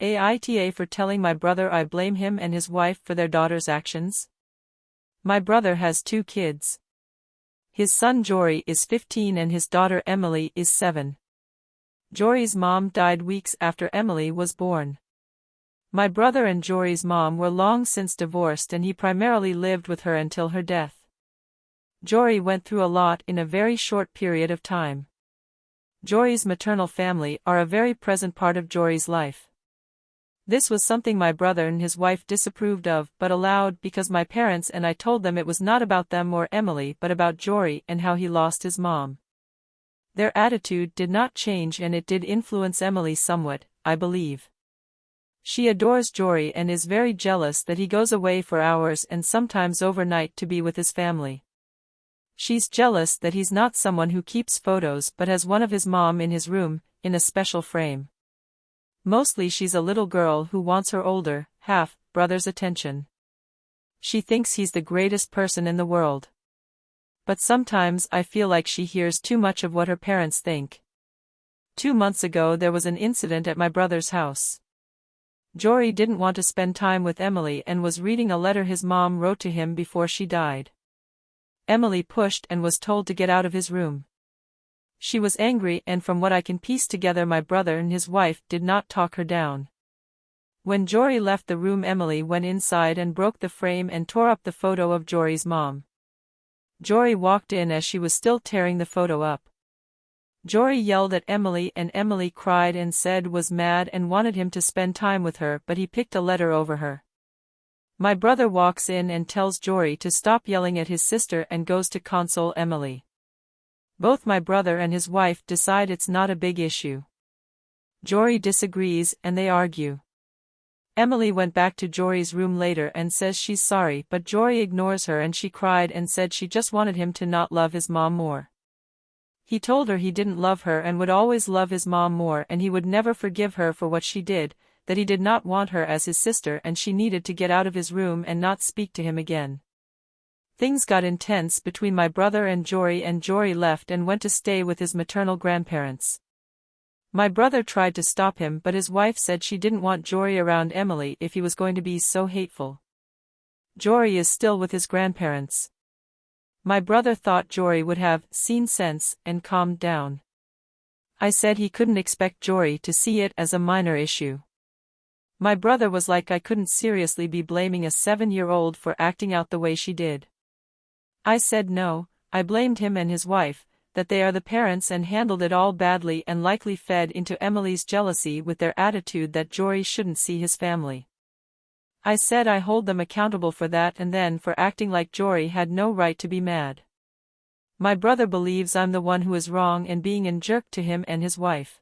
AITA for telling my brother I blame him and his wife for their daughter's actions. My brother has 2 kids. His son Jory is 15 and his daughter Emily is 7. Jory's mom died weeks after Emily was born. My brother and Jory's mom were long since divorced and he primarily lived with her until her death. Jory went through a lot in a very short period of time. Jory's maternal family are a very present part of Jory's life. This was something my brother and his wife disapproved of but allowed because my parents and I told them it was not about them or Emily but about Jory and how he lost his mom. Their attitude did not change and it did influence Emily somewhat, I believe. She adores Jory and is very jealous that he goes away for hours and sometimes overnight to be with his family. She's jealous that he's not someone who keeps photos but has one of his mom in his room, in a special frame. Mostly she's a little girl who wants her older, half-brother's attention. She thinks he's the greatest person in the world. But sometimes I feel like she hears too much of what her parents think. 2 months ago there was an incident at my brother's house. Jory didn't want to spend time with Emily and was reading a letter his mom wrote to him before she died. Emily pushed and was told to get out of his room. She was angry and from what I can piece together my brother and his wife did not talk her down. When Jory left the room Emily went inside and broke the frame and tore up the photo of Jory's mom. Jory walked in as she was still tearing the photo up. Jory yelled at Emily and Emily cried and said was mad and wanted him to spend time with her but he picked a letter over her. My brother walks in and tells Jory to stop yelling at his sister and goes to console Emily. Both my brother and his wife decide it's not a big issue. Jory disagrees and they argue. Emily went back to Jory's room later and says she's sorry but Jory ignores her and she cried and said she just wanted him to not love his mom more. He told her he didn't love her and would always love his mom more and he would never forgive her for what she did, that he did not want her as his sister and she needed to get out of his room and not speak to him again. Things got intense between my brother and Jory left and went to stay with his maternal grandparents. My brother tried to stop him but his wife said she didn't want Jory around Emily if he was going to be so hateful. Jory is still with his grandparents. My brother thought Jory would have seen sense and calmed down. I said he couldn't expect Jory to see it as a minor issue. My brother was like I couldn't seriously be blaming a 7-year-old for acting out the way she did. I said no, I blamed him and his wife, that they are the parents and handled it all badly and likely fed into Emily's jealousy with their attitude that Jory shouldn't see his family. I said I hold them accountable for that and then for acting like Jory had no right to be mad. My brother believes I'm the one who is wrong and being a jerk to him and his wife.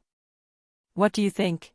What do you think?